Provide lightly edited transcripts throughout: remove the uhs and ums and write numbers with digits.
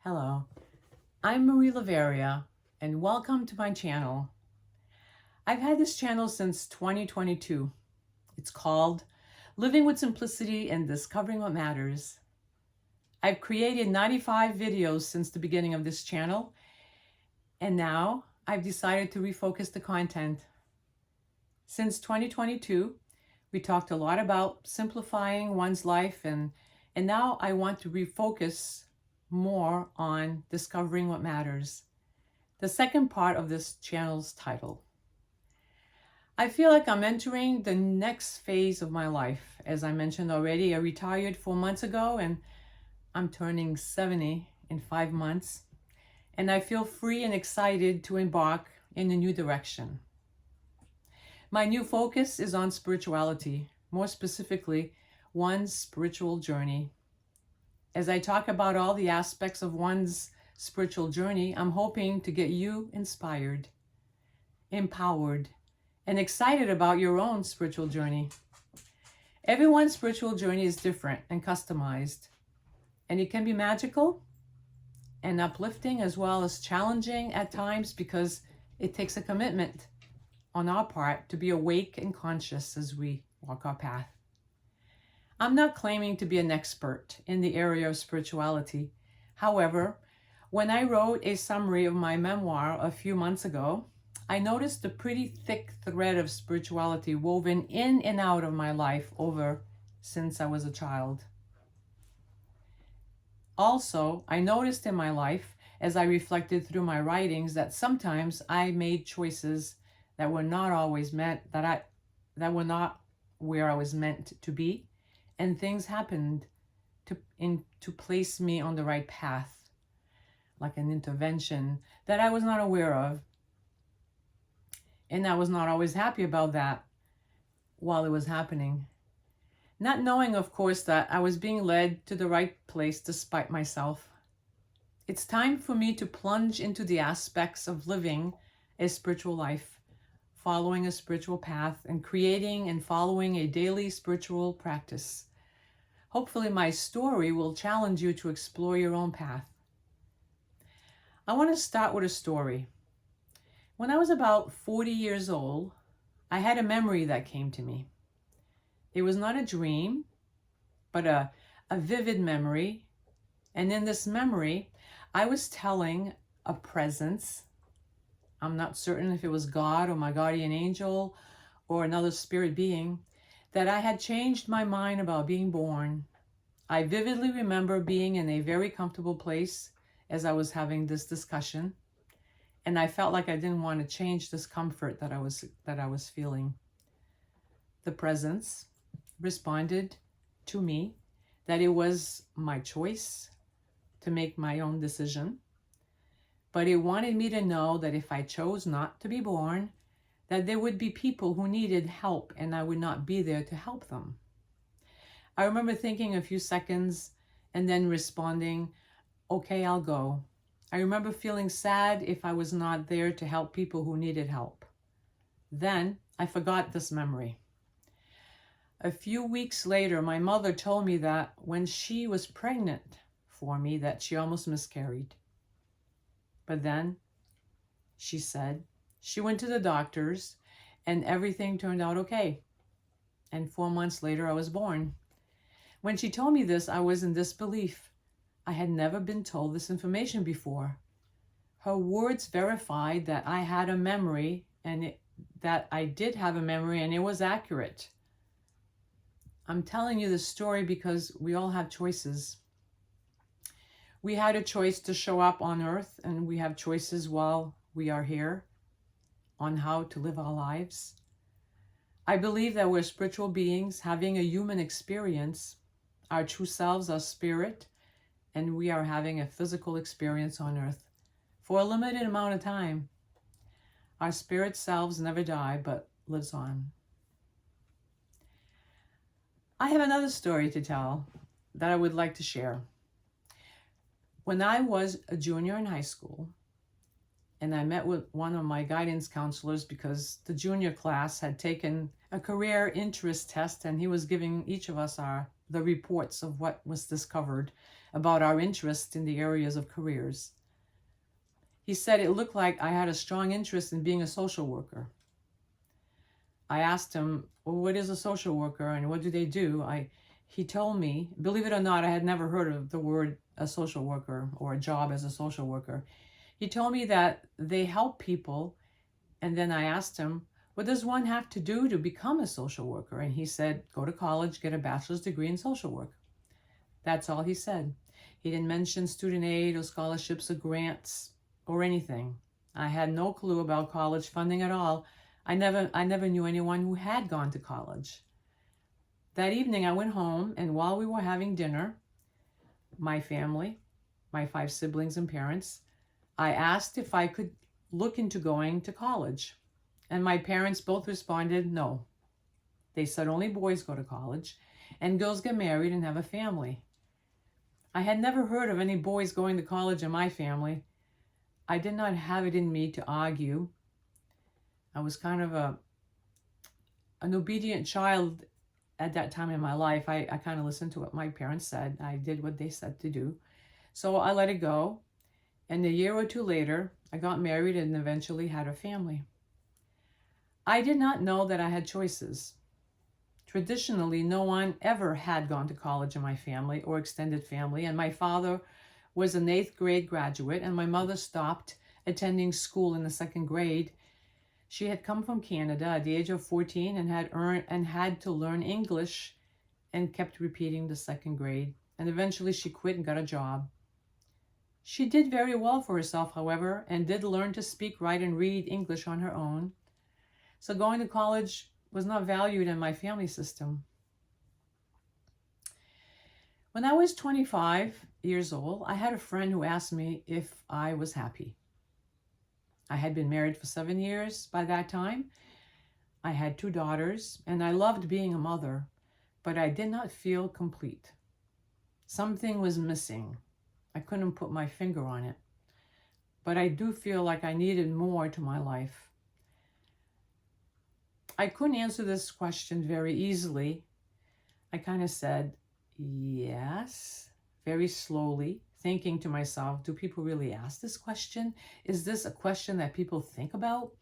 Hello, I'm Marie Laveria, and welcome to my channel. I've had this channel since 2022. It's called Living with Simplicity and Discovering What Matters. I've created 95 videos since the beginning of this channel, and now I've decided to refocus the content. Since 2022, we talked a lot about simplifying one's life, and now I want to refocus more on discovering what matters. The second part of this channel's title. I feel like I'm entering the next phase of my life. As I mentioned already, I retired 4 months ago and I'm turning 70 in 5 months. And I feel free and excited to embark in a new direction. My new focus is on spirituality, more specifically, one's spiritual journey. As I talk about all the aspects of one's spiritual journey, I'm hoping to get you inspired, empowered, and excited about your own spiritual journey. Everyone's spiritual journey is different and customized, and it can be magical and uplifting as well as challenging at times because it takes a commitment on our part to be awake and conscious as we walk our path. I'm not claiming to be an expert in the area of spirituality. However, when I wrote a summary of my memoir a few months ago, I noticed a pretty thick thread of spirituality woven in and out of my life since I was a child. Also, I noticed in my life, as I reflected through my writings, that sometimes I made choices that were not always that were not where I was meant to be. And things happened to place me on the right path, like an intervention that I was not aware of. And I was not always happy about that while it was happening. Not knowing, of course, that I was being led to the right place despite myself. It's time for me to plunge into the aspects of living a spiritual life, following a spiritual path, and creating and following a daily spiritual practice. Hopefully my story will challenge you to explore your own path. I want to start with a story. When I was about 40 years old, I had a memory that came to me. It was not a dream, but a vivid memory. And in this memory, I was telling a presence. I'm not certain if it was God or my guardian angel or another spirit being, that I had changed my mind about being born. I vividly remember being in a very comfortable place as I was having this discussion, and I felt like I didn't want to change this comfort that I was feeling. The presence responded to me that it was my choice to make my own decision, but it wanted me to know that if I chose not to be born, that there would be people who needed help and I would not be there to help them. I remember thinking a few seconds and then responding, okay, I'll go. I remember feeling sad if I was not there to help people who needed help. Then I forgot this memory. A few weeks later, my mother told me that when she was pregnant for me, that she almost miscarried. But then she said she went to the doctors and everything turned out okay. And 4 months later, I was born. When she told me this, I was in disbelief. I had never been told this information before. Her words verified that I had a memory and that I did have a memory and it was accurate. I'm telling you this story because we all have choices. We had a choice to show up on earth, and we have choices while we are here on how to live our lives. I believe that we're spiritual beings having a human experience. Our true selves are spirit, and we are having a physical experience on earth for a limited amount of time. Our spirit selves never die, but lives on. I have another story to tell that I would like to share. When I was a junior in high school, and I met with one of my guidance counselors because the junior class had taken a career interest test, and he was giving each of us the reports of what was discovered about our interests in the areas of careers. He said it looked like I had a strong interest in being a social worker. I asked him, well, what is a social worker and what do they do? He told me, believe it or not, I had never heard of the word a social worker or a job as a social worker. He told me that they help people. And then I asked him, what does one have to do to become a social worker? And he said, go to college, get a bachelor's degree in social work. That's all he said. He didn't mention student aid or scholarships or grants or anything. I had no clue about college funding at all. I never knew anyone who had gone to college. That evening I went home, and while we were having dinner, my family, my 5 siblings and parents, I asked if I could look into going to college. And my parents both responded no. They said only boys go to college and girls get married and have a family. I had never heard of any boys going to college in my family. I did not have it in me to argue. I was kind of an obedient child at that time in my life. I kind of listened to what my parents said. I did what they said to do. So I let it go. And a year or 2 later, I got married and eventually had a family. I did not know that I had choices. Traditionally, no one ever had gone to college in my family or extended family, and my father was an 8th grade graduate, and my mother stopped attending school in the 2nd grade. She had come from Canada at the age of 14 and had to learn English and kept repeating the 2nd grade, and eventually she quit and got a job. She did very well for herself, however, and did learn to speak, write, and read English on her own. So going to college was not valued in my family system. When I was 25 years old, I had a friend who asked me if I was happy. I had been married for 7 years by that time. I had 2 daughters, and I loved being a mother, but I did not feel complete. Something was missing. I couldn't put my finger on it, but I do feel like I needed more to my life. I couldn't answer this question very easily. I kind of said, yes, very slowly, thinking to myself, do people really ask this question? Is this a question that people think about?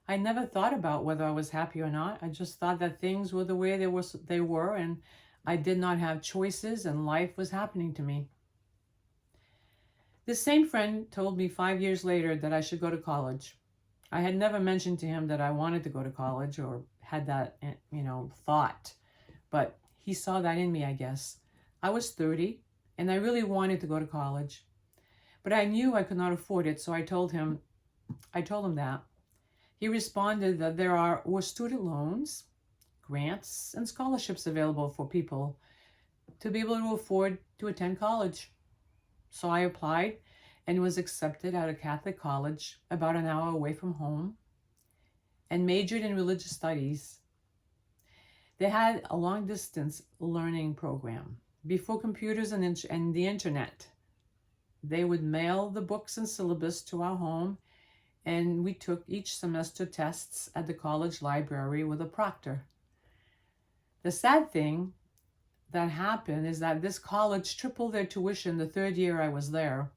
I never thought about whether I was happy or not. I just thought that things were the way they were, and I did not have choices, and life was happening to me. This same friend told me 5 years later that I should go to college. I had never mentioned to him that I wanted to go to college or had that, thought, but he saw that in me, I guess. I was 30 and I really wanted to go to college, but I knew I could not afford it, so I told him that. He responded that there were student loans, grants, and scholarships available for people to be able to afford to attend college. So I applied and was accepted at a Catholic college about an hour away from home and majored in religious studies. They had a long-distance learning program. Before computers and the internet, they would mail the books and syllabus to our home, and we took each semester tests at the college library with a proctor. The sad thing that happened is that this college tripled their tuition the 3rd year I was there.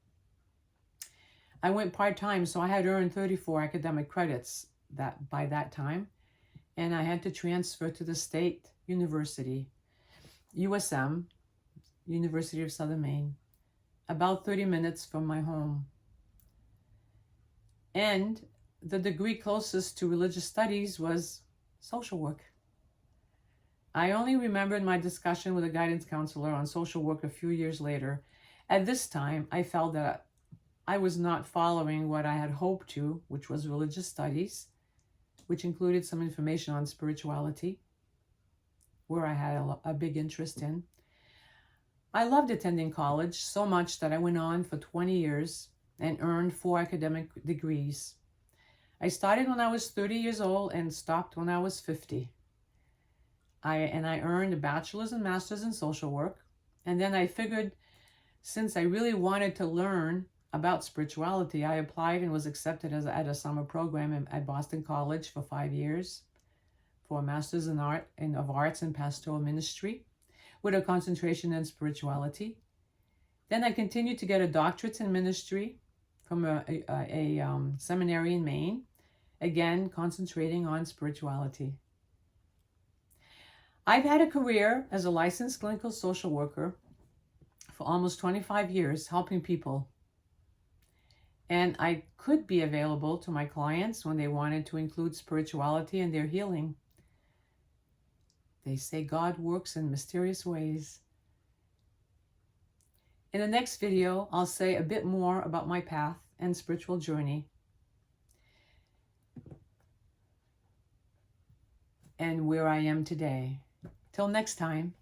I went part-time, so I had earned 34 academic credits by that time, and I had to transfer to the state university, USM, University of Southern Maine, about 30 minutes from my home. And the degree closest to religious studies was social work. I only remembered my discussion with a guidance counselor on social work a few years later. At this time, I felt that I was not following what I had hoped to, which was religious studies, which included some information on spirituality, where I had a big interest in. I loved attending college so much that I went on for 20 years and earned 4 academic degrees. I started when I was 30 years old and stopped when I was 50. I earned a bachelor's and master's in social work. And then I figured, since I really wanted to learn about spirituality, I applied and was accepted at a summer program at Boston College for 5 years for a master's in arts and pastoral ministry with a concentration in spirituality. Then I continued to get a doctorate in ministry from a seminary in Maine, again concentrating on spirituality. I've had a career as a licensed clinical social worker for almost 25 years, helping people. And I could be available to my clients when they wanted to include spirituality in their healing. They say God works in mysterious ways. In the next video, I'll say a bit more about my path and spiritual journey, and where I am today. Till next time.